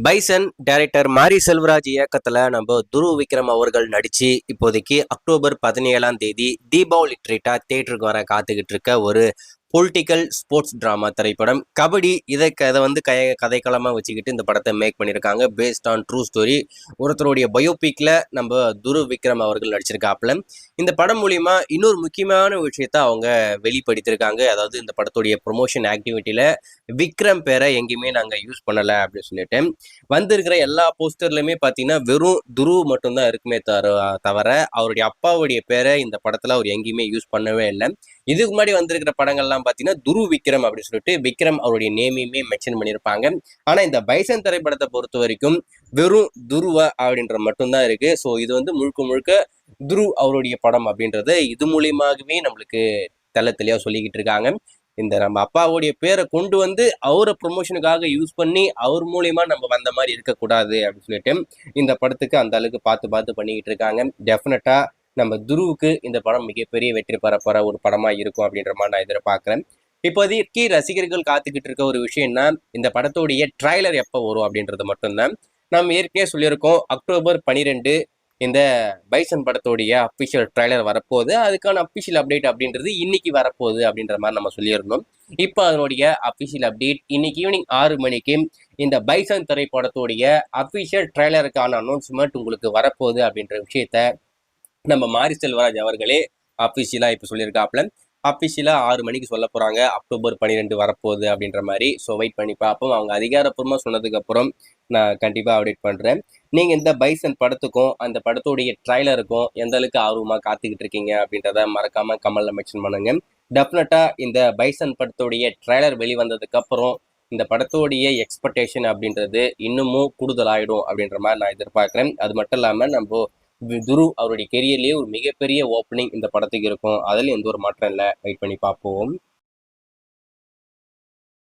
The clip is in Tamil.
பைசன் டைரக்டர் மாரி செல்வராஜ் இயக்கத்துல நம்ம துருவ் விக்ரம் அவர்கள் நடிச்சு இப்போதைக்கு அக்டோபர் 17ஆம் தேதி தீபாவளி ட்ரீட்டா தியேட்டருக்கு வர காத்துக்கிட்டு இருக்க ஒரு பொலிட்டிக்கல் ஸ்போர்ட்ஸ் டிராமா திரைப்படம் கபடி. இதை வந்து கதைக்களமா வச்சுக்கிட்டு இந்த படத்தை மேக் பண்ணியிருக்காங்க. Based on true story. ஒருத்தருடைய பயோபிக்ல நம்ம துருவ் விக்ரம் அவர்கள் நடிச்சிருக்காப்புல. இந்த படம் மூலியமா இன்னொரு முக்கியமான விஷயத்த அவங்க வெளிப்படுத்தியிருக்காங்க. அதாவது இந்த படத்துடைய ப்ரொமோஷன் ஆக்டிவிட்டியில விக்ரம் பேரை எங்கேயுமே நாங்க யூஸ் பண்ணல அப்படின்னு சொல்லிட்டு வந்திருக்கிற எல்லா போஸ்டர்லயுமே பாத்தீங்கன்னா வெறும் துருவ் மட்டும்தான் இருக்குமே தவிர அவருடைய அப்பாவுடைய பேரை இந்த படத்துல அவர் எங்கேயுமே யூஸ் பண்ணவே இல்லை. இதுக்கு முன்னாடி வந்திருக்கிற படங்கள்லாம் பாத்தீங்கன்னா துருவ் விக்ரம் அப்படின்னு சொல்லிட்டு விக்ரம் அவருடைய நேமையுமே மென்ஷன் பண்ணியிருப்பாங்க. ஆனா இந்த பைசன் திரைப்படத்தை பொறுத்த வரைக்கும் வெறும் துருவ அப்படின்ற மட்டும்தான் இருக்கு. ஸோ இது வந்து முழுக்க முழுக்க துருவ் அவருடைய படம் அப்படின்றத இது மூலியமாகவே நம்மளுக்கு தெளிவா சொல்லிக்கிட்டு இருக்காங்க. இந்த நம்ம அப்பாவுடைய பேரை கொண்டு வந்து அவரை ப்ரொமோஷனுக்காக யூஸ் பண்ணி அவர் மூலியமா நம்ம வந்த மாதிரி இருக்கக்கூடாது அப்படின்னு சொல்லிட்டு இந்த படத்துக்கு அந்த அளவுக்கு பார்த்து பார்த்து பண்ணிக்கிட்டு இருக்காங்க. டெஃபினட்டா நம்ம துருவுக்கு இந்த படம் மிகப்பெரிய வெற்றி பெற ஒரு படமா இருக்கும் அப்படின்ற மாதிரி நான் எதிர்பார்க்கிறேன். இப்போதைக்கு ரசிகர்கள் காத்துக்கிட்டு இருக்க ஒரு விஷயம்னா இந்த படத்துடைய ட்ரைலர் எப்போ வரும் அப்படின்றது மட்டும்தான். நம்ம ஏற்கனவே சொல்லியிருக்கோம் அக்டோபர் 12 இந்த பைசன் படத்தோடைய அபிஷியல் ட்ரைலர் வரப்போகுது. அதுக்கான அபிஷியல் அப்டேட் அப்படின்றது இன்னைக்கு வரப்போகுது அப்படின்ற மாதிரி நம்ம சொல்லியிருந்தோம். இப்போ அதனுடைய அபிஷியல் அப்டேட் இன்னைக்கு ஈவினிங் 6 மணிக்கு இந்த பைசன் திரைப்படத்தோடைய அபிஷியல் ட்ரைலருக்கான அனௌன்ஸ்மெண்ட் உங்களுக்கு வரப்போகுது அப்படின்ற விஷயத்த நம்ம மாரி செல்வராஜ் அவர்களே அபிஷியலா இப்போ சொல்லியிருக்காப்ல. அபிஷியலா 6 மணிக்கு சொல்ல போறாங்க அக்டோபர் 12 வரப்போகுது அப்படின்ற மாதிரி. ஸோ வெயிட் பண்ணி பார்ப்போம். அவங்க அதிகாரப்பூர்வமா சொன்னதுக்கு அப்புறம் நான் கண்டிப்பா அப்டேட் பண்றேன். நீங்க இந்த பைசன் படத்துக்கும் அந்த படத்துடைய ட்ரைலருக்கும் எந்த அளவுக்கு ஆர்வமா காத்துக்கிட்டு இருக்கீங்க அப்படின்றத மறக்காம கமெண்ட்ல மென்ஷன் பண்ணுங்க. டெஃபினட்டா இந்த பைசன் படத்துடைய ட்ரைலர் வெளிவந்ததுக்கு அப்புறம் இந்த படத்தோடைய எக்ஸ்பெக்டேஷன் அப்படின்றது இன்னமும் கூடுதலாயிடும் அப்படின்ற மாதிரி நான் எதிர்பார்க்கிறேன். அது மட்டும் இல்லாம நம்ம துருவ் அவருடைய கெரியர்லயே ஒரு மிகப்பெரிய ஓப்பனிங் இந்த படத்துக்கு இருக்கும். அதுல எந்த ஒரு மாற்றம் இல்லை. வெயிட் பண்ணி பார்ப்போம்.